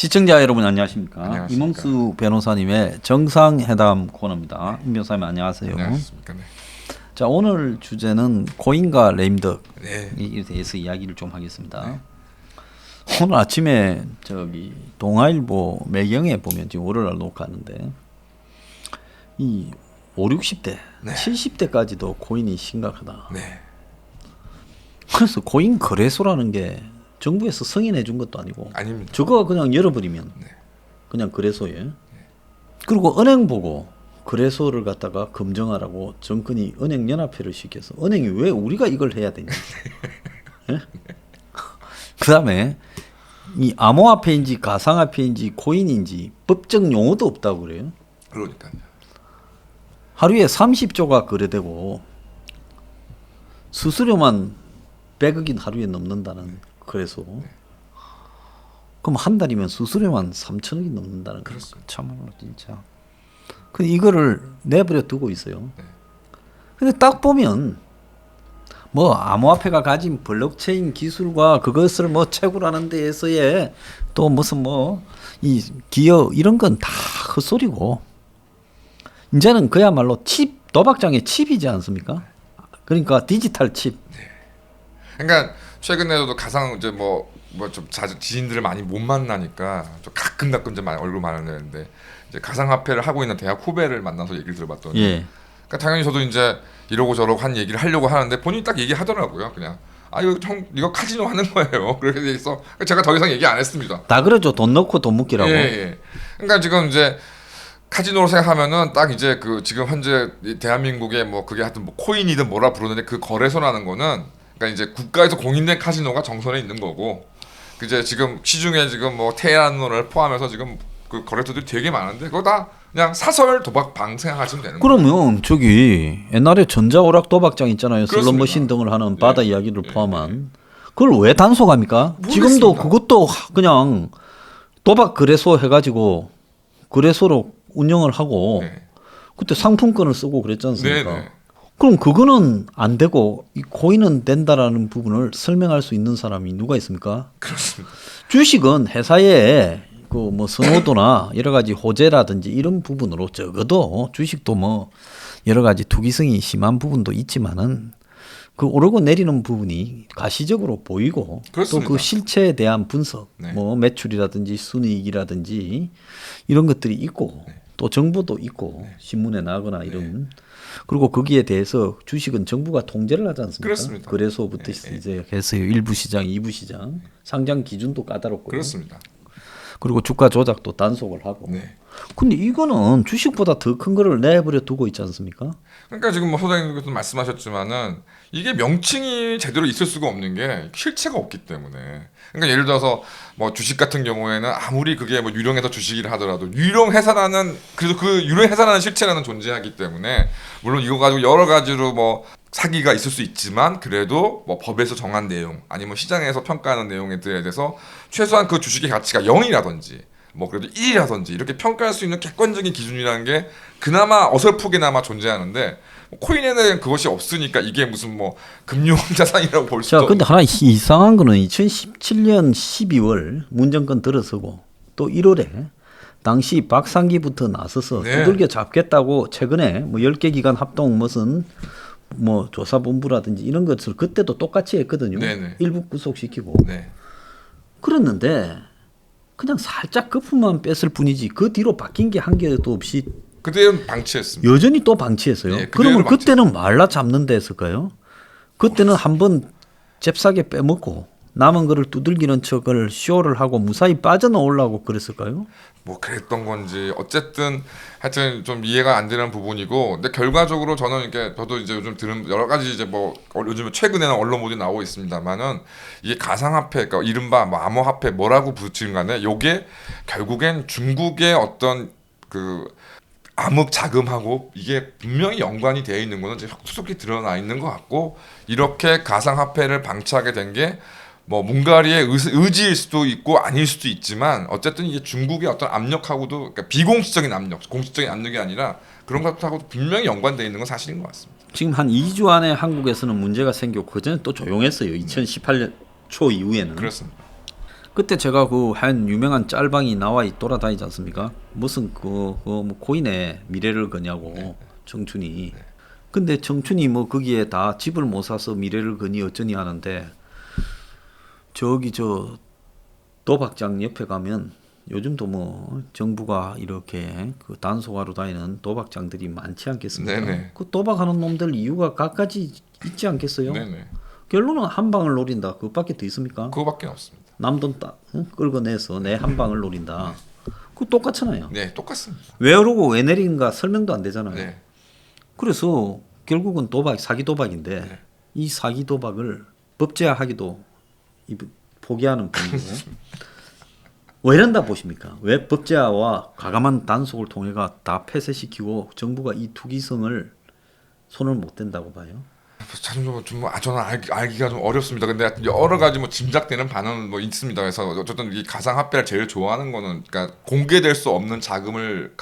시청자 여러분 안녕하십니까? 안녕하십니까? 이몽수 변호사님의 정상회담 코너입니다. 임 변호사님 안녕하세요. 안녕하십니까? 네. 자, 오늘 주제는 코인과 레임덕에 네. 대해서 이야기를 좀 하겠습니다. 오늘 아침에 저기 동아일보 매경에 보면 지금 월요일 녹화하는데 이 5, 60대, 네. 70대까지도 코인이 심각하다. 네. 그래서 코인 거래소라는 게 정부에서 승인해 준 것도 아니고 아닙니다. 저거 그냥 열어버리면 네. 그냥 거래소에 그리고 은행 보고 거래소를 갖다가 검증하라고 정권이 은행연합회를 시켜서 은행이 왜 우리가 이걸 해야 되냐. 예? 그 다음에 이 암호화폐인지 가상화폐인지 코인인지 법적 용어도 없다고 그래요. 그러니까요. 하루에 30조가 거래되고 수수료만 100억이 하루에 넘는다는 거래소. 그럼 한 달이면 수수료만 3천억이 넘는다는 거. 참말로 진짜. 근데 이거를 내버려 두고 있어요. 근데 딱 보면 뭐 암호화폐가 가진 블록체인 기술과 그것을 뭐 채굴하는 데에서의 또 무슨 뭐 이 기여 이런 건 다 헛소리고 이제는 그야말로 칩 도박장의 칩이지 않습니까? 그러니까 디지털 칩. 그러니까 최근에도 가상 이제 뭐 좀 자주 지인들을 많이 못 만나니까 좀 가끔 좀 많이 얼굴 많은데 이제 가상화폐를 하고 있는 대학 후배를 만나서 얘기를 들어봤더니 예. 그러니까 당연히 저도 이제 이러고 저러고 한 얘기를 하려고 하는데 본인이 딱 얘기하더라고요. 그냥 이거 형 이거 카지노 하는 거예요. 그렇게 돼 있어. 제가 더 이상 얘기 안 했습니다. 다 그러죠. 돈 넣고 돈 묶이라고. 예. 그러니까 지금 이제 카지노로 생각하면은 딱 이제 그 지금 현재 대한민국의 뭐 그게 하여튼 뭐 코인이든 뭐라 부르는데 그 거래소라는 거는 그러니까 이제 국가에서 공인된 카지노가 정선에 있는 거고 이제 지금 시중에 지금 뭐 테라노를 포함해서 지금 그 거래소들이 되게 많은데 그거 다 그냥 사설 도박 방 생각하시면 되는 거예요. 그러면 저기 옛날에 전자오락 도박장 있잖아요. 그렇습니다. 슬롯머신 등을 하는 예. 바다 이야기를 포함한 그걸 왜 단속합니까? 지금도 모르겠습니다. 그것도 그냥 도박 거래소 해가지고 거래소로 운영을 하고 네. 그때 상품권을 쓰고 그랬지 않습니까? 네네. 그럼 그거는 안 되고 이 코인은 된다라는 부분을 설명할 수 있는 사람이 누가 있습니까? 그렇습니다. 주식은 회사에 그 뭐 선호도나 여러 가지 호재라든지 이런 부분으로 적어도 주식도 뭐 여러 가지 투기성이 심한 부분도 있지만은 그 오르고 내리는 부분이 가시적으로 보이고 또 그렇습니다. 그 실체에 대한 분석, 네. 뭐 매출이라든지 순이익이라든지 이런 것들이 있고 또 정보도 있고 신문에 나거나 이런 그리고 거기에 대해서 주식은 정부가 통제를 하지 않습니까? 그렇습니다. 그래서부터 이제 해서요. 일부 시장, 이부 시장 상장 기준도 까다롭고요. 그렇습니다. 그리고 주가 조작도 단속을 하고. 네. 근데 이거는 주식보다 더 큰 거를 내버려 두고 있지 않습니까? 그러니까 지금 뭐 소장님께서 말씀하셨지만은 이게 명칭이 제대로 있을 수가 없는 게 실체가 없기 때문에. 그러니까 예를 들어서 뭐 주식 같은 경우에는 아무리 그게 뭐 유령회사 주식이라 하더라도 유령회사라는 그래도 그 유령회사라는 실체라는 존재하기 때문에 물론 이거 가지고 여러 가지로 뭐 사기가 있을 수 있지만 그래도 뭐 법에서 정한 내용 아니면 시장에서 평가하는 내용에 대해서 최소한 그 주식의 가치가 0이라든지 뭐 그래도 1이라든지 이렇게 평가할 수 있는 객관적인 기준이라는 게 그나마 어설프게나마 존재하는데 코인에는 그것이 없으니까 이게 무슨 뭐 금융 자산이라고 볼 수도 자, 근데 하나 이상한 거는 2017년 12월 문정권 들어서고 또 1월에 당시 박상기부터 나서서 네. 두들겨 잡겠다고 최근에 뭐 10개 기관 합동 무슨 뭐 조사본부라든지 이런 것을 그때도 똑같이 했거든요. 네네. 일부 구속시키고. 네. 그랬는데 그냥 살짝 거품만 뺐을 뿐이지 그 뒤로 바뀐 게 한 개도 없이 그때는 방치했습니다. 여전히 또 방치했어요. 네, 그러면 그대로 그때는 말라 잡는 데였을까요? 그때는 한번 잽싸게 빼먹고 남은 거를 두들기는 척을 쇼를 하고 무사히 빠져나오려고 그랬을까요? 뭐 그랬던 건지 어쨌든 하여튼 좀 이해가 안 되는 부분이고 근데 결과적으로 저는 이게 저도 이제 요즘 들은 여러 가지 이제 뭐 요즘 최근에는 언론 보도 나오고 있습니다만은 이게 가상화폐 그러니까 이른바 뭐 암호화폐 뭐라고 부르든 간에 요게 결국엔 중국의 어떤 그 암흑 자금하고 이게 분명히 연관이 되어 있는 거는 이제 혁수속히 드러나 있는 것 같고 이렇게 가상화폐를 방치하게 된 게 뭐 뭉가리의 의지일 수도 있고 아닐 수도 있지만 어쨌든 이게 중국의 어떤 압력하고도 그러니까 비공식적인 압력, 공식적인 압력이 아니라 그런 것하고 분명히 연관되어 있는 건 사실인 것 같습니다. 지금 한 2주 안에 한국에서는 문제가 생겼고 그전에 또 조용했어요. 2018년 초 이후에는. 그렇습니다. 그때 제가 그 한 유명한 짤방이 나와 돌아다니지 않습니까? 무슨 뭐 코인에 미래를 거냐고 청춘이. 근데 청춘이 뭐 거기에 다 집을 못 사서 미래를 거니 어쩌니 하는데 저기 저 도박장 옆에 가면 요즘도 뭐 정부가 이렇게 그 단속하러 다니는 도박장들이 많지 않겠습니까? 네네. 그 도박하는 놈들 이유가 갖가지 있지 않겠어요? 네네. 결론은 한 방을 노린다. 그것밖에 더 있습니까? 그거밖에 없습니다. 남 돈 끌어내서 내 한 방을 노린다. 그거 똑같잖아요. 네, 똑같습니다. 왜 오르고 왜 내린가 설명도 안 되잖아요. 네. 그래서 결국은 사기 도박인데 네. 이 사기 도박을 법제화하기도 포기하는 분이고 왜 이런다 보십니까? 왜 법제화와 과감한 단속을 통해가 다 폐쇄시키고 정부가 이 투기성을 손을 못 댄다고 봐요? 저는 알기가 좀 어렵습니다. 근데 여러 가지 뭐 짐작되는 반응은 뭐 있습니다. 그래서 어쨌든 이 가상화폐를 제일 좋아하는 거는 그러니까 공개될 수 없는 자금을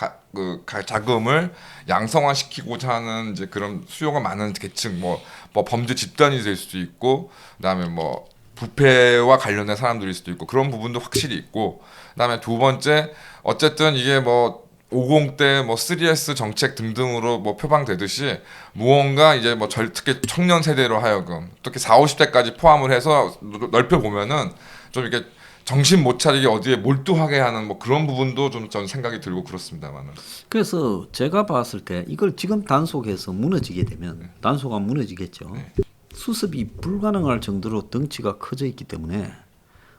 자금을 양성화시키고자 하는 이제 그런 수요가 많은 계층, 뭐 범죄 집단이 될 수도 있고, 그다음에 뭐 부패와 관련된 사람들일 수도 있고 그런 부분도 확실히 있고, 그다음에 두 번째 어쨌든 이게 뭐 50대 뭐 3S 정책 등등으로 뭐 표방되듯이 무언가 이제 뭐 특히 청년 세대로 하여금 특히 40, 50대까지 포함을 해서 넓혀 보면은 좀 이렇게 정신 못 차리게 어디에 몰두하게 하는 뭐 그런 부분도 좀 저는 생각이 들고 그렇습니다만은. 그래서 제가 봤을 때 이걸 지금 단속해서 무너지게 되면 단속은 무너지겠죠. 수습이 불가능할 정도로 덩치가 커져 있기 때문에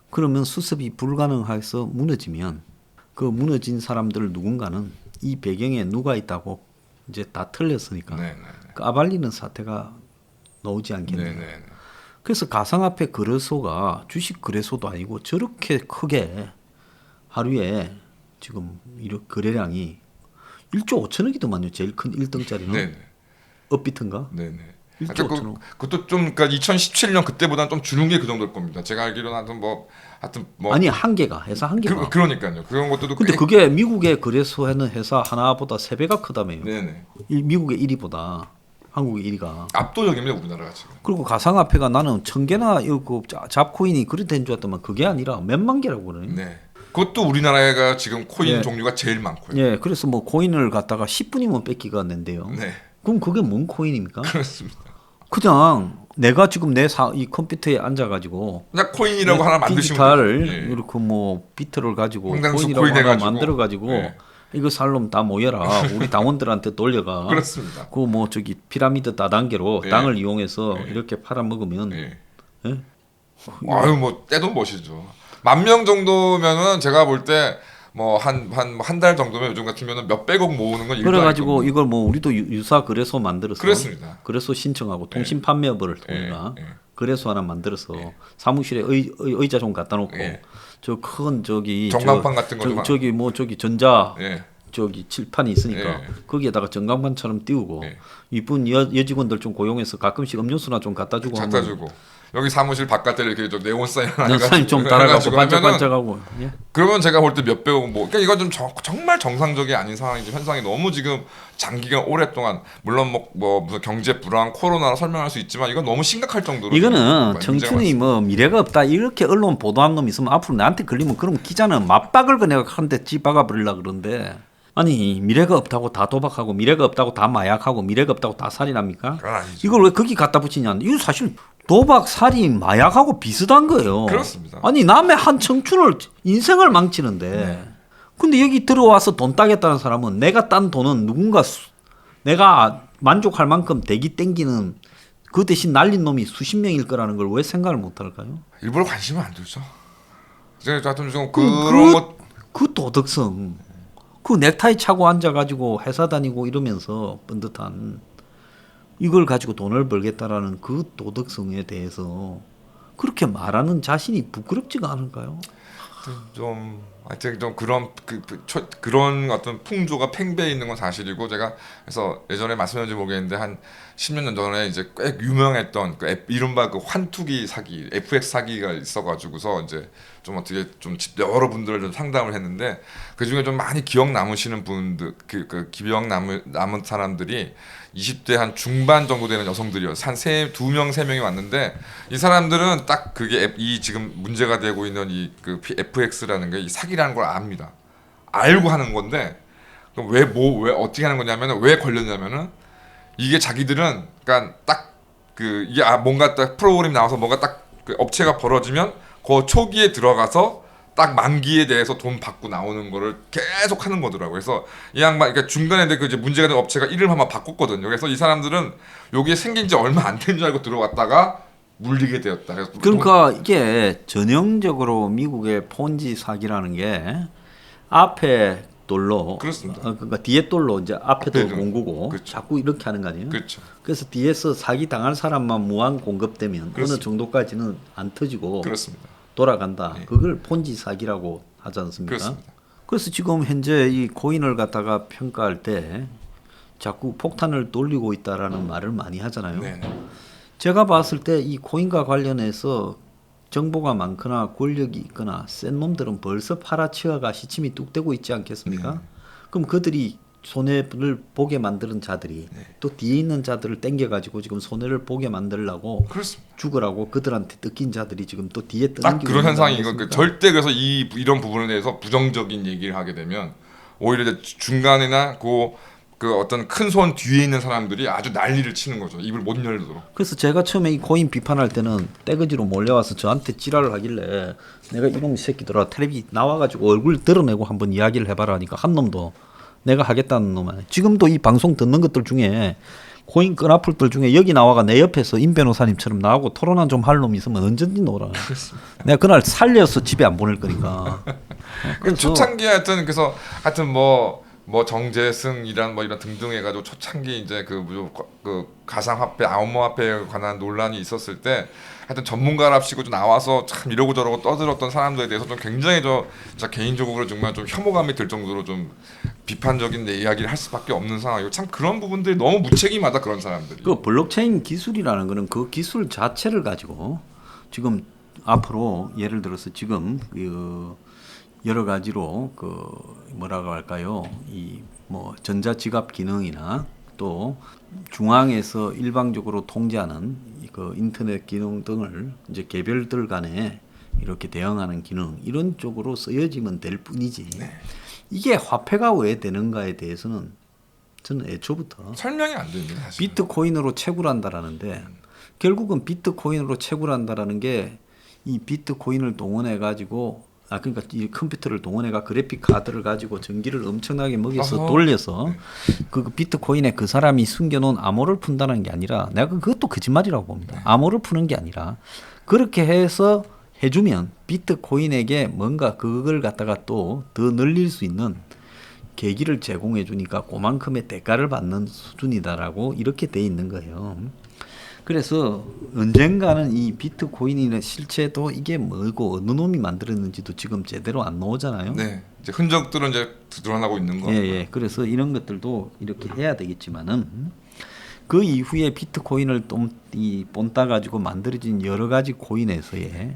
그러면 수습이 불가능해서 무너지면 그 무너진 사람들 누군가는 이 배경에 누가 있다고 이제 다 틀렸으니까 까발리는 사태가 나오지 않겠네요. 그래서 가상화폐 거래소가 주식 거래소도 아니고 저렇게 크게 하루에 지금 이런 거래량이 1조 5천억이더만요. 제일 큰 1등짜리는. 업비트인가? 네네. 1조 5천억. 그것도 좀 그러니까 2017년 그때보다는 좀 주는 게 그 정도일 겁니다. 제가 알기로는 하여튼 뭐 아니 한계가 회사 한계가. 그러니까요. 그런 것도 근데 그게 미국의 거래소 하는 회사 하나보다 3배가 크다며요. 네네. 미국의 1위보다 한국의 1위가. 압도적입니다 우리나라가 지금. 그리고 가상화폐가 나는 1000개나 이거 잡코인이 그리 된 줄 알았더만 그게 아니라 몇만 개라고 그러네. 네. 그것도 우리나라가 지금 코인 종류가 제일 많고요. 예, 그래서 뭐 코인을 갖다가 10분이면 뺏기가 낸대요. 네. 그럼 그게 뭔 코인입니까? 그렇습니다. 그냥 내가 지금 이 컴퓨터에 앉아가지고 그냥 코인이라고 하나 만드시면 디지털 돼요. 예. 이렇게 뭐 비트를 가지고 황당수 코인이라고 코인 하나 해가지고. 만들어가지고 예. 이거 살놈 다 모여라 우리 당원들한테 돌려가. 그렇습니다. 그 뭐 저기 피라미드 다단계로 예. 땅을 이용해서 예. 이렇게 팔아먹으면 예. 예? 아유 뭐 때도 멋이죠. 10,000명 정도면은 제가 볼 때 뭐 한 달 정도면 요즘 같으면은 몇백억 모으는 건 일도 그래가지고 아니거든요. 이걸 뭐 우리도 유사 거래소 만들어서 그렇습니다. 거래소 신청하고 통신 판매업을 통해가 예. 거래소 하나 만들어서 사무실에 의자 좀 갖다 놓고 예. 저 큰 저기 전광판 같은 거 좀 저기 뭐 저기 전자 예. 저기 칠판이 있으니까 예. 거기에다가 전광판처럼 띄우고 예. 이쁜 여직원들 좀 고용해서 가끔씩 음료수나 좀 갖다 주고 갖다 주고 여기 사무실 바깥에 이렇게 좀 네온 사인 하나 사인 좀 따라가고 반짝반짝하고 예? 그러면 제가 볼 때 몇백억 뭐 그러니까 이건 좀 정말 정상적이 아닌 상황이지 현상이 너무 지금 장기간 오랫동안 물론 뭐 무슨 경제 불황 코로나로 설명할 수 있지만 이건 너무 심각할 정도로 이거는 청춘이 뭐 미래가 없다 이렇게 언론 보도한 놈 있으면 앞으로 나한테 걸리면 그럼 기자는 맞박을 거 내가 한대 찌박아 버리려 그러는데 아니 미래가 없다고 다 도박하고 미래가 없다고 다 마약하고 미래가 없다고 다 살인합니까? 그건 아니죠. 이걸 왜 거기 갖다 붙이냐? 이거 사실 도박, 살인, 마약하고 비슷한 거예요. 그렇습니다. 아니 남의 한 청춘을 인생을 망치는데 근데 여기 들어와서 돈 따겠다는 사람은 내가 딴 돈은 내가 만족할 만큼 대기 땡기는 그 대신 날린 놈이 수십 명일 거라는 걸 왜 생각을 못 할까요? 일부러 관심을 안 두죠. 제가 좀 그런 것 그 도덕성 그 넥타이 차고 앉아가지고 회사 다니고 이러면서 번듯한 이걸 가지고 돈을 벌겠다라는 그 도덕성에 대해서 그렇게 말하는 자신이 부끄럽지가 않을까요? 좀 하여튼 좀 그런 어떤 풍조가 팽배해 있는 건 사실이고 제가 그래서 예전에 말씀드렸는지 모르겠는데 한 10년 전에 이제 꽤 유명했던 이른바 그 환투기 사기 FX 사기가 있어가지고서 이제 좀 어떻게 좀 여러분들을 좀 상담을 했는데 그 중에 좀 많이 기억 남으시는 분들 기억 남은 사람들이 20대 한 중반 정도 되는 여성들이었어요. 한 2명, 3명이 왔는데 이 사람들은 딱 그게 이 지금 문제가 되고 있는 이 그 FX라는 게 이 사기라는 걸 압니다. 알고 하는 건데 그럼 왜 어떻게 하는 거냐면은 왜 걸렸냐면은 이게 자기들은 그러니까 딱 그 이게 뭔가 딱 프로그램 나와서 뭔가 딱 그 업체가 벌어지면 그 초기에 들어가서 딱 만기에 대해서 돈 받고 나오는 거를 계속 하는 거더라고요. 그래서 이 양반, 그러니까 중간에 그 이제 문제가 된 업체가 이름 한번 바꿨거든요. 그래서 이 사람들은 여기에 생긴 지 얼마 안 된 줄 알고 들어왔다가 물리게 되었다. 그래서 그러니까 이게 전형적으로 미국의 폰지 사기라는 게 앞에 돌로 그렇습니다. 그러니까 뒤에 돌로 이제 앞에 돌 앞에 공구고 그렇죠. 자꾸 이렇게 하는 거 아니에요? 그렇죠. 그래서 뒤에서 사기 당할 사람만 무한 공급되면 그렇습니다. 어느 정도까지는 안 터지고 그렇습니다. 돌아간다. 네. 그걸 폰지 사기라고 하지 않습니까? 그렇습니다. 그래서 지금 현재 이 코인을 갖다가 평가할 때 자꾸 폭탄을 돌리고 있다라는 말을 많이 하잖아요. 네. 제가 봤을 때 이 코인과 관련해서 정보가 많거나 권력이 있거나 센 놈들은 벌써 팔아치워가 시침이 뚝 떼고 있지 않겠습니까? 그럼 그들이 손해를 보게 만드는 자들이 또 뒤에 있는 자들을 땡겨가지고 지금 손해를 보게 만들려고 그렇습니다. 죽으라고 그들한테 뜯긴 자들이 지금 또 뒤에 뜨는 딱 그런 현상이 이거 아니겠습니까? 절대 그래서 이런 부분에 대해서 부정적인 얘기를 하게 되면 오히려 이제 중간이나 그 어떤 큰 손 뒤에 있는 사람들이 아주 난리를 치는 거죠. 입을 못 열도록. 그래서 제가 처음에 이 코인 비판할 때는 떼거지로 몰려와서 저한테 지랄을 하길래 내가 이놈 새끼들아 텔레비 나와가지고 얼굴 드러내고 한번 이야기를 해봐라 하니까 한 놈도 내가 하겠다는 놈은 지금도 이 방송 듣는 것들 중에 코인 끈아풀들 중에 여기 나와가 내 옆에서 임 변호사님처럼 나하고 토론한 좀 할 놈이 있으면 언제든지 놀아. 내가 그날 살려서 집에 안 보낼 거니까. 초창기에 하여튼 뭐 정재승이란 뭐 이런 등등 해가지고 초창기 이제 그 가상화폐, 암호화폐에 관한 논란이 있었을 때 하여튼 전문가랍시고 좀 나와서 참 이러고 저러고 떠들었던 사람들에 대해서 좀 굉장히 진짜 개인적으로 정말 좀 혐오감이 들 정도로 좀 비판적인 이야기를 할 수밖에 없는 상황이고 참 그런 부분들이 너무 무책임하다 그런 사람들이. 그 블록체인 기술이라는 거는 그 기술 자체를 가지고 지금 앞으로 예를 들어서 지금 그 여러 가지로 그 뭐라고 할까요? 이 뭐 전자지갑 기능이나 또 중앙에서 일방적으로 통제하는 그 인터넷 기능 등을 이제 개별들 간에 이렇게 대응하는 기능 이런 쪽으로 쓰여지면 될 뿐이지. 네. 이게 화폐가 왜 되는가에 대해서는 저는 애초부터 설명이 안 됩니다. 사실. 비트코인으로 채굴한다라는데 결국은 비트코인으로 채굴한다라는 게 이 비트코인을 동원해 가지고 그러니까 이 컴퓨터를 동원해가 그래픽 카드를 가지고 전기를 엄청나게 먹여서 돌려서 그 비트코인에 그 사람이 숨겨놓은 암호를 푼다는 게 아니라 내가 그것도 거짓말이라고 봅니다. 암호를 푸는 게 아니라 그렇게 해서 해주면 비트코인에게 뭔가 그걸 갖다가 또 더 늘릴 수 있는 계기를 제공해 주니까 그만큼의 대가를 받는 수준이다라고 이렇게 돼 있는 거예요. 그래서 언젠가는 이 비트코인의 실체도 이게 뭐고 어느 놈이 만들었는지도 지금 제대로 안 나오잖아요. 네, 이제 흔적들은 이제 드러나고 있는 거. 예. 그래서 이런 것들도 이렇게 해야 되겠지만은 그 이후에 비트코인을 본따 가지고 만들어진 여러 가지 코인에서의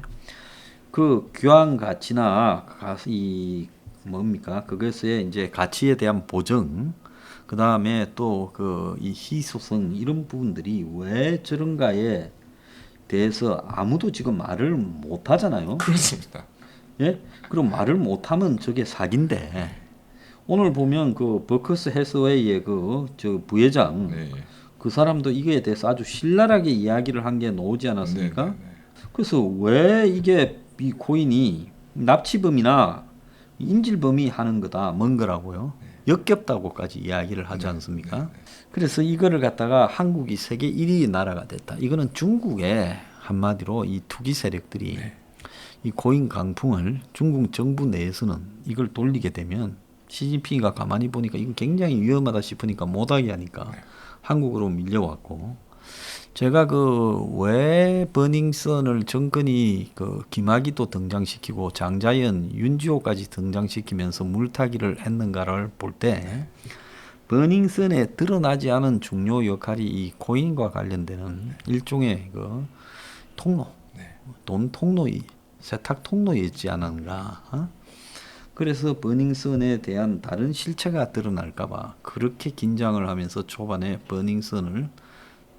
그 교환 가치나 이 뭡니까 그것의 이제 가치에 대한 보정. 그 다음에 또 그 이 희소성 이런 부분들이 왜 저런가에 대해서 아무도 지금 말을 못 하잖아요. 그렇습니다. 예? 그럼 말을 못 하면 저게 사기인데 오늘 보면 그 버커스 해서웨이의 그 저 부회장 그 사람도 이거에 대해서 아주 신랄하게 이야기를 한 게 나오지 않았습니까? 그래서 왜 이게 이 코인이 납치범이나 인질범이 하는 거다, 뭔 거라고요? 역겹다고까지 이야기를 하지 않습니까? 그래서 이거를 갖다가 한국이 세계 1위 나라가 됐다. 이거는 중국의 한마디로 이 투기 세력들이 이 코인 강풍을 중국 정부 내에서는 이걸 돌리게 되면 시진핑이가 가만히 보니까 이거 굉장히 위험하다 싶으니까 못하게 하니까 한국으로 밀려왔고 제가 그 왜 버닝썬을 정권이 그 김학의도 등장시키고 장자연, 윤지호까지 등장시키면서 물타기를 했는가를 볼 때 버닝썬에 드러나지 않은 중요 역할이 이 코인과 관련되는 일종의 그 통로, 돈 통로이, 세탁 통로였지 않은가. 어? 그래서 버닝썬에 대한 다른 실체가 드러날까봐 그렇게 긴장을 하면서 초반에 버닝썬을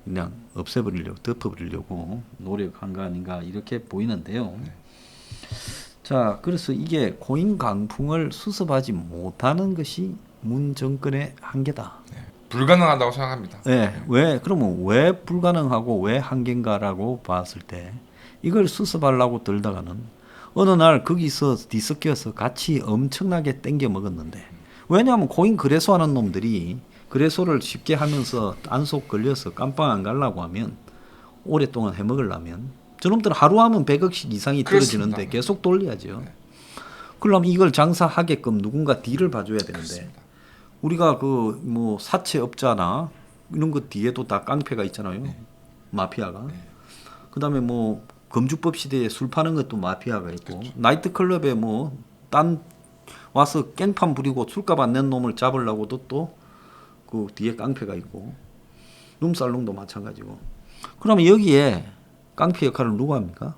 그냥 없애버리려고, 덮어버리려고 노력한 거 아닌가 이렇게 보이는데요. 자, 그래서 이게 코인 강풍을 수습하지 못하는 것이 문 정권의 한계다. 불가능하다고 생각합니다. 네, 그러면 왜 불가능하고 왜 한계인가라고 봤을 때 이걸 수습하려고 들다가는 어느 날 거기서 뒤섞여서 같이 엄청나게 땡겨 먹었는데, 왜냐하면 코인 거래소 하는 놈들이 거래소를 쉽게 하면서 안속 걸려서 깜빵 안 가려고 하면, 오랫동안 해먹으려면 저놈들은 하루 하면 100억씩 이상이 떨어지는데 그렇습니다. 계속 돌려야죠. 그러면 이걸 장사하게끔 누군가 딜을 봐줘야 되는데, 그렇습니다. 우리가 그 뭐 사채업자나 이런 거 뒤에도 다 깡패가 있잖아요. 마피아가. 그다음에 뭐 검주법 시대에 술 파는 것도 마피아가 있고, 나이트클럽에 뭐 딴 와서 깽판 부리고 술값 안 낸 놈을 잡으려고도 또 그 뒤에 깡패가 있고, 룸살롱도 마찬가지고. 그러면 여기에 깡패 역할을 누가 합니까?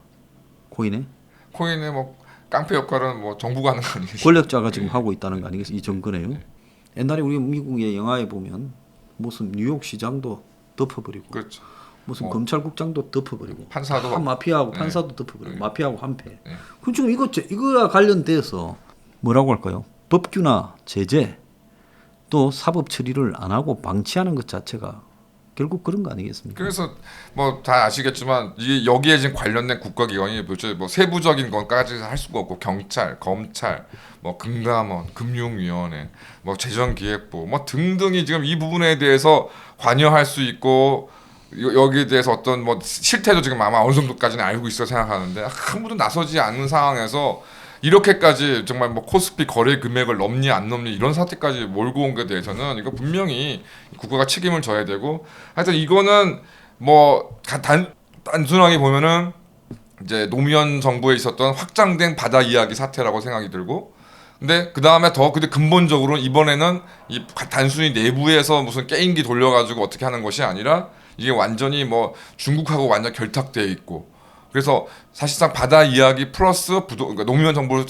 코인에? 코인의 뭐 깡패 역할은 뭐 정부가 하는 거 아니겠어요? 권력자가 지금 하고 있다는 거 아니겠어요? 이 정권에요. 옛날에 우리 미국의 영화에 보면 무슨 뉴욕 시장도 덮어버리고, 그렇죠. 무슨 검찰국장도 덮어버리고, 판사도 다 마피아하고 네. 판사도 덮어버리고, 네. 마피아하고 한패. 네. 그 지금 이거와 관련돼서 뭐라고 할까요? 법규나 제재 또 사법 처리를 안 하고 방치하는 것 자체가 결국 그런 거 아니겠습니까? 그래서 뭐 다 아시겠지만 이 여기에 지금 관련된 국가기관이 뭐 세부적인 것까지 할 수가 없고, 경찰, 검찰, 뭐 금감원, 금융위원회, 뭐 재정기획부 뭐 등등이 지금 이 부분에 대해서 관여할 수 있고, 여기에 대해서 어떤 뭐 실태도 지금 아마 어느 정도까지는 알고 있어 생각하는데, 아무도 나서지 않는 상황에서 이렇게까지 정말 뭐 코스피 거래 금액을 넘니 안 넘니 이런 사태까지 몰고 온 것에 대해서는 이거 분명히 국가가 책임을 져야 되고, 하여튼 이거는 뭐 단순하게 보면은 이제 노무현 정부에 있었던 확장된 바다 이야기 사태라고 생각이 들고, 근데 그 다음에 근데 근본적으로 이번에는 이 단순히 내부에서 무슨 게임기 돌려가지고 어떻게 하는 것이 아니라 이게 완전히 뭐 중국하고 완전 결탁되어 있고, 그래서 사실상 바다 이야기 플러스 그러니까 노무현 정부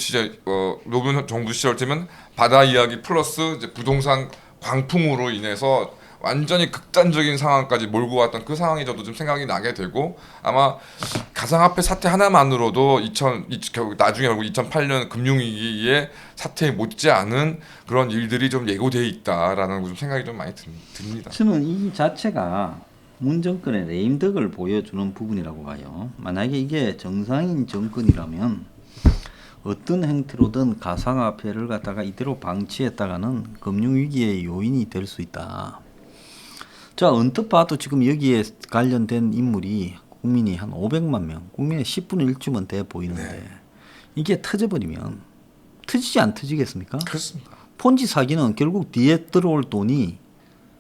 시절 때면 바다 이야기 플러스 이제 부동산 광풍으로 인해서 완전히 극단적인 상황까지 몰고 왔던 그 상황이 저도 좀 생각이 나게 되고, 아마 가상화폐 사태 하나만으로도 나중에 결국 2008년 금융위기의 사태에 못지않은 그런 일들이 좀 예고돼 있다라는 좀 생각이 좀 많이 듭니다. 저는 이 자체가 문 정권의 레임덕을 보여주는 부분이라고 봐요. 만약에 이게 정상인 정권이라면 어떤 형태로든 가상화폐를 갖다가 이대로 방치했다가는 금융위기의 요인이 될 수 있다. 자, 언뜻 봐도 지금 여기에 관련된 인물이 국민이 한 500만 명, 국민의 10분의 1쯤은 돼 보이는데, 이게 터져버리면 터지지 안 터지겠습니까? 그렇습니다. 폰지 사기는 결국 뒤에 들어올 돈이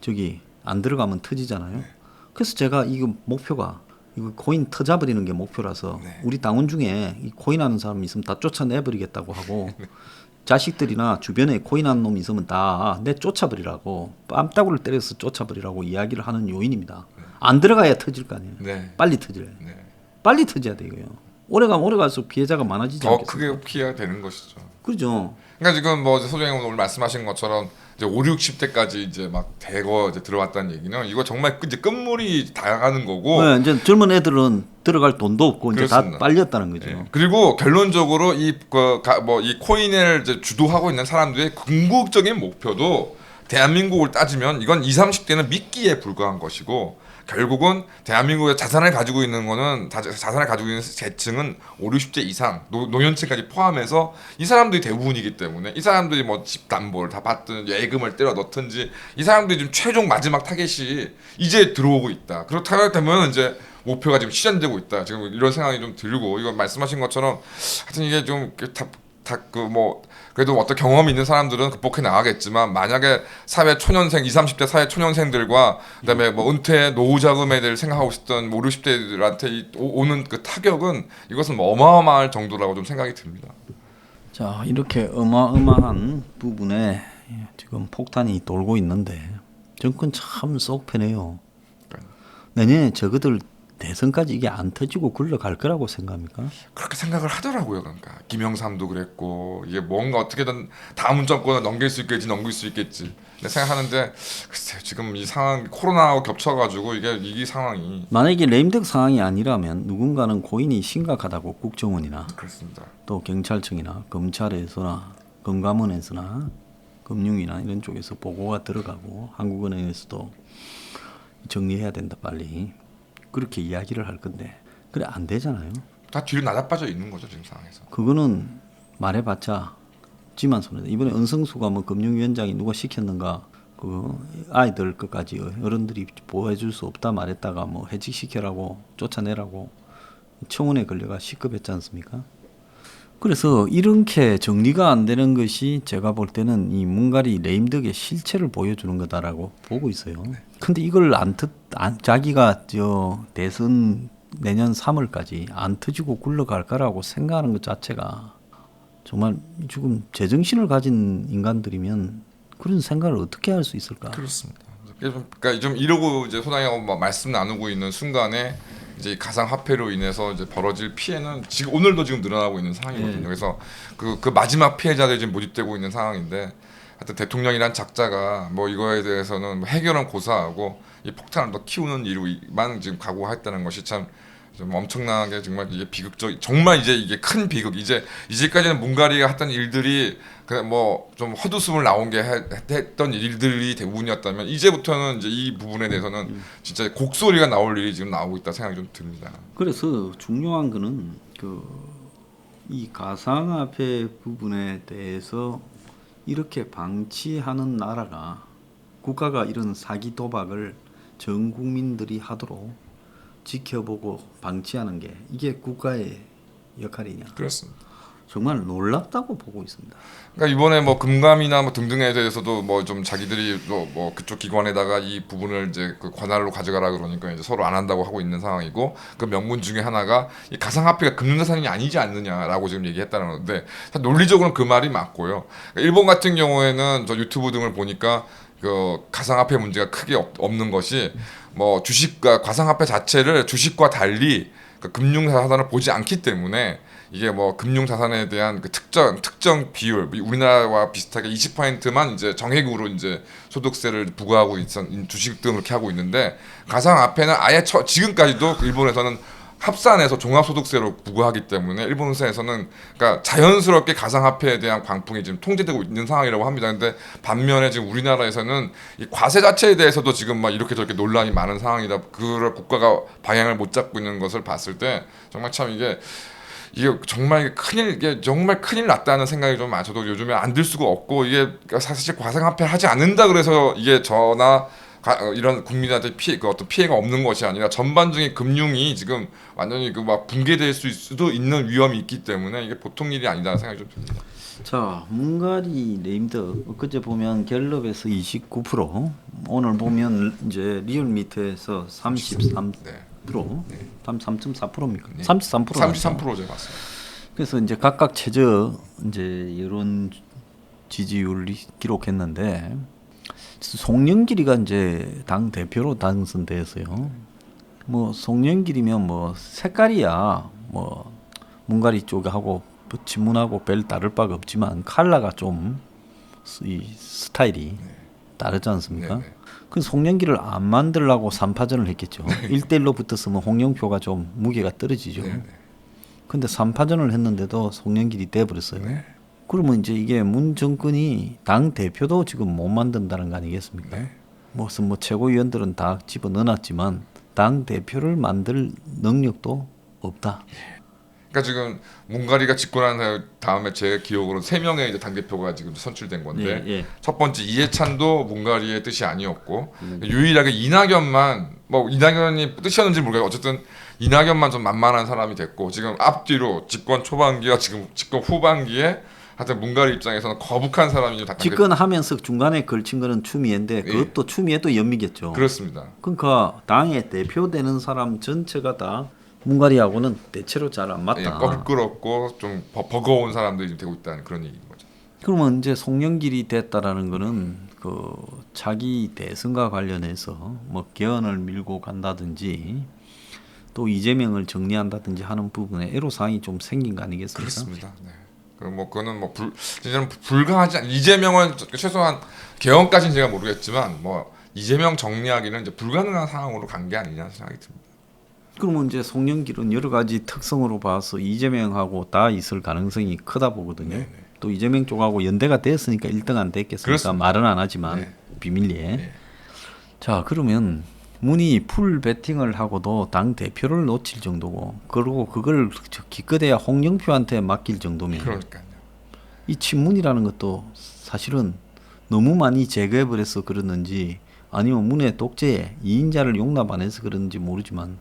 저기 안 들어가면 터지잖아요. 그래서 제가 이거 목표가 이거 코인 터져버리는 게 목표라서 우리 당원 중에 이 코인 하는 사람 있으면 다 쫓아내버리겠다고 하고, 자식들이나 주변에 코인 하는 놈이 있으면 다 내 쫓아버리라고, 뺨따구를 때려서 쫓아버리라고 이야기를 하는 요인입니다. 안 들어가야 터질 거 아니에요. 네. 빨리 터져야 돼. 네. 빨리 터져야 돼 이거요. 오래 갈수록 피해자가 많아지지 더 않겠습니까? 크게 피해가 되는 것이죠. 그렇죠. 그러니까 지금 뭐 소장님 오늘 말씀하신 것처럼 이제 5, 60대까지 이제 막 대거 이제 들어왔다는 얘기는 이거 정말 이제 끝물이 다가가는 거고. 네, 이제 젊은 애들은 들어갈 돈도 없고 이제 그렇습니다. 다 빨렸다는 거죠. 예. 그리고 결론적으로 이 코인을 이제 주도하고 있는 사람들의 궁극적인 목표도 대한민국을 따지면 이건 20, 30대는 미끼에 불과한 것이고, 결국은 대한민국의 자산을 가지고 있는 거는 자산을 가지고 있는 계층은 5, 60대 이상 노년층까지 포함해서 이 사람들이 대부분이기 때문에, 이 사람들이 뭐 집 담보를 다 받든 예금을 때려 넣든지 이 사람들이 지금 최종 마지막 타겟이 이제 들어오고 있다. 그렇다면 이제 목표가 지금 실현되고 있다. 지금 이런 생각이 좀 들고, 이거 말씀하신 것처럼 하여튼 이게 좀 뭐 그래도 어떤 경험이 있는 사람들은 극복해 나가겠지만 만약에 사회 초년생 20, 30대 사회 초년생들과 그다음에 뭐 은퇴 노후 자금에 대해 생각하고 있었던 뭐 50, 60대들한테 오는 그 타격은 이것은 뭐 어마어마할 정도라고 좀 생각이 듭니다. 자, 이렇게 어마어마한 부분에 지금 폭탄이 돌고 있는데 정권 참 속 편해요. 내년에 저거들 대선까지 이게 안 터지고 굴러갈 거라고 생각합니까? 그렇게 생각을 하더라고요. 그러니까 김영삼도 그랬고 이게 뭔가 어떻게든 다음 정권을 넘길 수 있겠지 근데 생각하는데 글쎄요, 지금 이 상황 코로나하고 겹쳐가지고 이 상황이 만약에 레임덕 상황이 아니라면 누군가는 고인이 심각하다고 국정원이나 그렇습니다. 또 경찰청이나 검찰에서나 금감원에서나 금융이나 이런 쪽에서 보고가 들어가고 한국은행에서도 정리해야 된다 빨리 그렇게 이야기를 할 건데 그래 안 되잖아요. 다 뒤로 나자빠져 있는 거죠 지금 상황에서. 그거는 말해봤자 지만 손해다. 이번에 은성수가 뭐 금융위원장이 누가 시켰는가 그 아이들 것까지 어른들이 보호해줄 수 없다 말했다가 뭐 해직시켜라고 쫓아내라고 청원에 걸려가 시급했지 않습니까? 그래서 이렇게 정리가 안 되는 것이 제가 볼 때는 이 문가리 레임덕의 실체를 보여주는 거다라고 보고 있어요. 근데 이걸 자기가 저 대선 내년 3월까지 안 터지고 굴러갈 거라고 생각하는 것 자체가 정말 지금 제정신을 가진 인간들이면 그런 생각을 어떻게 할 수 있을까? 그렇습니다. 그러니까 좀 이러고 이제 소장님하고 막 말씀 나누고 있는 순간에 이제 가상화폐로 인해서 이제 벌어질 피해는 지금 오늘도 지금 늘어나고 있는 상황이거든요. 그래서 그 마지막 피해자들이 지금 모집되고 있는 상황인데 하여튼 대통령이란 작자가 뭐 이거에 대해서는 해결은 고사하고 이 폭탄을 더 키우는 일만 지금 각오했다는 것이 참 좀 엄청나게 정말 이게 비극적 정말 이제 이게 큰 비극 이제까지는 문가리가 했던 일들이 그냥 뭐 좀 헛웃음을 나온 게 했던 일들이 대부분이었다면 이제부터는 이제 이 부분에 대해서는 진짜 곡소리가 나올 일이 지금 나오고 있다 생각이 좀 듭니다. 그래서 중요한 거는 이 가상화폐 부분에 대해서 이렇게 방치하는 나라가 국가가 이런 사기 도박을 전 국민들이 하도록 지켜보고 방치하는 게 이게 국가의 역할이냐? 그렇습니다. 정말 놀랍다고 보고 있습니다. 그러니까 이번에 뭐 금감이나 뭐 등등에 대해서도 뭐 좀 자기들이 뭐 그쪽 기관에다가 이 부분을 이제 그 관할로 가져가라 그러니까 이제 서로 안 한다고 하고 있는 상황이고 그 명분 중에 하나가 이 가상화폐가 금융자산이 아니지 않느냐라고 지금 얘기했다는 건데 논리적으로는 그 말이 맞고요. 그러니까 일본 같은 경우에는 저 유튜브 등을 보니까 그 가상화폐 문제가 크게 없는 것이 뭐 주식과 가상화폐 자체를 주식과 달리 그 금융자산을 보지 않기 때문에 이게 뭐 금융자산에 대한 그 특정 비율 우리나라와 비슷하게 20%만 이제 정액으로 이제 소득세를 부과하고 있던 주식 등을 이렇게 하고 있는데 가상화폐는 아예 지금까지도 일본에서는 합산해서 종합소득세로 부과하기 때문에 일본에서는 그러니까 자연스럽게 가상화폐에 대한 광풍이 지금 통제되고 있는 상황이라고 합니다. 근데 반면에 지금 우리나라에서는 이 과세 자체에 대해서도 지금 막 이렇게 저렇게 논란이 많은 상황이다. 그걸 국가가 방향을 못 잡고 있는 것을 봤을 때 정말 참 이게 정말 정말 큰일 났다는 생각이 좀 저도 요즘에 안 들 수가 없고 이게 사실 가상화폐를 하지 않는다 그래서 이게 저나 이런 국민한테 어떤 피해가 없는 것이 아니라 전반적인 금융이 지금 완전히 막 붕괴될 수도 있는 위험이 있기 때문에 이게 보통 일이 아니다는 생각이 좀 듭니다. 자, 문가리 레임덕 엊그제 보면 갤럽에서 29%, 오늘 보면 이제 리얼미터에서 33%, 네. 33.4%입니까? 네. 33%. 33%죠, 맞습니다. 그래서 이제 각각 최저 이제 여론 지지율이 기록했는데 송영길이가 이제 당 대표로 당선되었어요. 뭐 송영길이면 뭐 색깔이야 뭐 문가리 쪽하고 친문하고 별 다를 바가 없지만 컬러가 좀 이 스타일이 다르지 않습니까? 그 송영길을 안 만들려고 3파전을 했겠죠. 1대1로 붙었으면 홍영표가 좀 무게가 떨어지죠. 근데 3파전을 했는데도 송영길이 돼버렸어요. 그러면 이제 이게 문 정권이 당 대표도 지금 못 만든다는 거 아니겠습니까? 무슨 뭐 최고위원들은 다 집어 넣어놨지만 당 대표를 만들 능력도 없다. 그러니까 지금 문가리가 집권한 다음에 제 기억으로 3명의 이제 당 대표가 지금 선출된 건데 첫 번째 이해찬도 문가리의 뜻이 아니었고 유일하게 이낙연만 뭐 이낙연이 뜻이었는지 모르겠어요. 어쨌든 이낙연만 좀 만만한 사람이 됐고 지금 앞뒤로 집권 초반기와 지금 집권 후반기에 하여튼 뭉가리 입장에서는 거북한 사람이 다 집권하면서 중간에 걸친 거는 추미애인데 그것도 추미애도 연미겠죠. 그렇습니다. 그러니까 당의 대표되는 사람 전체가 다 뭉가리하고는 대체로 잘 안 맞다. 예, 껄끄럽고 좀 버거운 사람들이 지금 되고 있다는 그런 얘기인 거죠. 그러면 이제 송영길이 됐다라는 거는 그 자기 대선과 관련해서 뭐 개헌을 밀고 간다든지 또 이재명을 정리한다든지 하는 부분에 애로사항이 좀 생긴 거 아니겠습니까? 그렇습니다. 네. 그거는 뭐 진짜는 불가하지 않. 이재명은 최소한 개헌까지는 제가 모르겠지만 뭐 이재명 정리하기는 이제 불가능한 상황으로 간 게 아니냐 생각이 듭니다. 그러면 이제 송영길은 여러 가지 특성으로 봐서 이재명하고 다 있을 가능성이 크다 보거든요. 네네. 또 이재명 쪽하고 연대가 됐으니까 1등 안 됐겠습니까? 그렇습니다. 말은 안 하지만 네. 비밀리에. 네. 자 그러면 문이 풀 배팅을 하고도 당 대표를 놓칠 정도고 그리고 그걸 기껏해야 홍영표한테 맡길 정도면 그러니까요. 이 친문이라는 것도 사실은 너무 많이 제거해버려서 그러는지 아니면 문의 독재에 2인자를 용납 안 해서 그런지 모르지만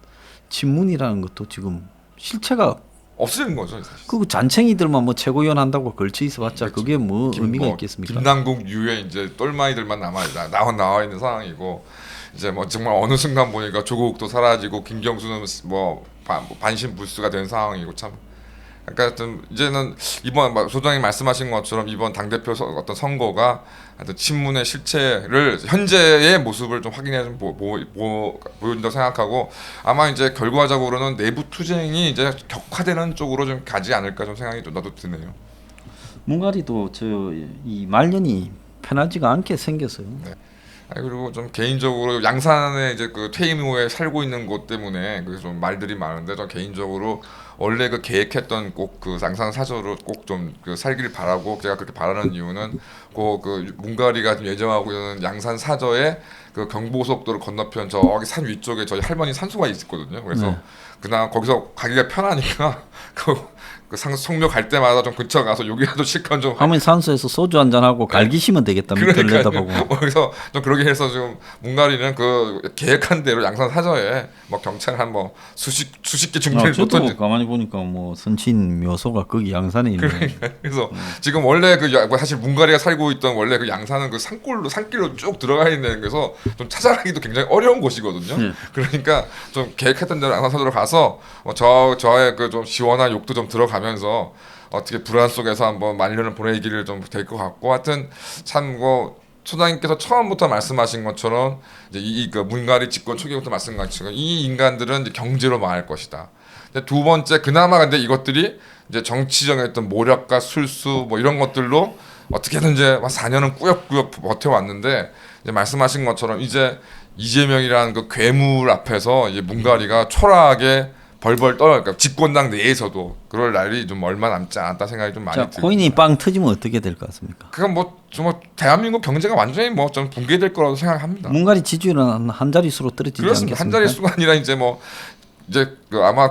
친문이라는 것도 지금 실체가 없어지는 거죠 사실. 그 잔챙이들만 뭐 최고위원 한다고 걸쳐 있어봤자 그렇죠. 그게 뭐 의미가 있겠습니까? 김남국 유에 이제 똘마이들만 나와 있는 상황이고 이제 뭐 정말 어느 순간 보니까 조국도 사라지고 김경수는 뭐 반신불수가 된 상황이고 참. 그러니까 좀 이제는 이번 소장님 말씀하신 것처럼 이번 당 대표 어떤 선거가 하여튼 친문의 실체를 현재의 모습을 좀 확인해 좀 보여준다고 생각하고 아마 이제 결과적으로는 내부 투쟁이 이제 격화되는 쪽으로 좀 가지 않을까 좀 생각이 좀 나도 드네요. 뭉가리도 저 이 말년이 편하지가 않게 생겼어요. 네. 그리고 좀 개인적으로 양산에 이제 그 퇴임 후에 살고 있는 곳 때문에 그래서 좀 말들이 많은데 저 개인적으로 원래 그 계획했던 꼭 그 양산 사저로 꼭 좀 그 살기를 바라고 제가 그렇게 바라는 이유는 그 뭉가리가 예정하고 있는 양산 사저에 그 경부고속도로 건너편 저기 산 위쪽에 저희 할머니 산소가 있거든요. 그래서 네. 그냥 거기서 가기가 편하니까 그 성묘 갈 때마다 좀 근처 가서 여기라도 실컷 좀 하모니 산소에서 소주 한잔 하고 갈기시면 되겠다. 밑을 내다보고. 그래서 좀 그러게 해서 지금 뭉가리는 그 계획한 대로 양산 사저에 뭐 경찰 한 뭐 수십 개 중대를 저도 가만히 보니까 뭐 선친 묘소가 거기 양산에 있는. 그래서 지금 원래 사실 뭉가리가 살고 있던 원래 그 양산은 그 산길로 쭉 들어가 있는 그래서 좀 찾아가기도 굉장히 어려운 곳이거든요. 네. 그러니까 좀 계획했던 대로 양산 사저로 가서 저의 그 좀 시원한 욕도 좀 들어가면서 어떻게 불안 속에서 한번 말년을 보내기를 좀 될 것 같고 하여튼 참 뭐 소장님께서 처음부터 말씀하신 것처럼 이제 그 뭉가리 집권 초기부터 말씀하신 것처럼 이 인간들은 이제 경제로 망할 것이다. 근데 두 번째 그나마 근데 이것들이 이제 정치적인 어떤 모략과 술수 뭐 이런 것들로 어떻게든 이제 4년은 꾸역꾸역 버텨왔는데 이제 말씀하신 것처럼 이제 이재명이라는 그 괴물 앞에서 이제 뭉가리가 초라하게 벌벌 떨어. 그러니까 집권당 내에서도 그럴 날이 좀 얼마 남지 않았다 생각이 좀 많이 자, 들고. 코인이 빵 터지면 어떻게 될 것 같습니까? 그건 좀 대한민국 경제가 완전히 뭐 좀 붕괴될 거라고 생각합니다. 뭉가리 지지율은 한 자릿수로 떨어지지 그렇습니다. 않겠습니까? 한 자릿수가 아니라 이제 아마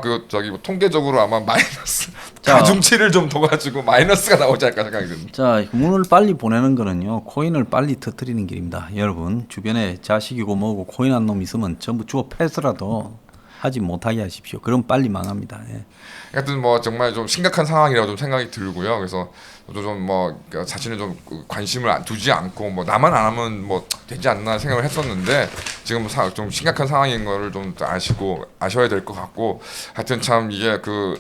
통계적으로 아마 마이너스 자. 가중치를 좀 둬가지고 마이너스가 나오지 않을까 생각이 듭니다. 자, 문을 빨리 보내는 거는요. 코인을 빨리 터뜨리는 길입니다. 여러분 주변에 자식이고 뭐고 코인 한 놈 있으면 전부 주워 패서라도 하지 못하게 하십시오. 그럼 빨리 망합니다. 예. 하여튼 뭐 정말 좀 심각한 상황이라고 좀 생각이 들고요. 그래서 저도 좀 자신을 좀 관심을 두지 않고 뭐 나만 안 하면 뭐 되지 않나 생각을 했었는데 지금 좀 심각한 상황인 거를 좀 아셔야 될 것 같고 하여튼 참 이게 그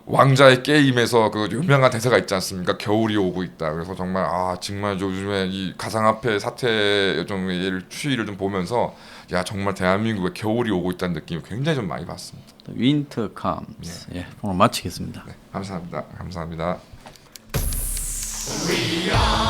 왕자의 게임에서 그 유명한 대사가 있지 않습니까? 겨울이 오고 있다. 그래서 정말 정말 요즘에 이 가상화폐 사태 좀 추이를 좀 보면서 야 정말 대한민국에 겨울이 오고 있다는 느낌을 굉장히 좀 많이 받습니다. 윈터 컴스. 예, 오늘 마치겠습니다. 네, 감사합니다. 감사합니다. We are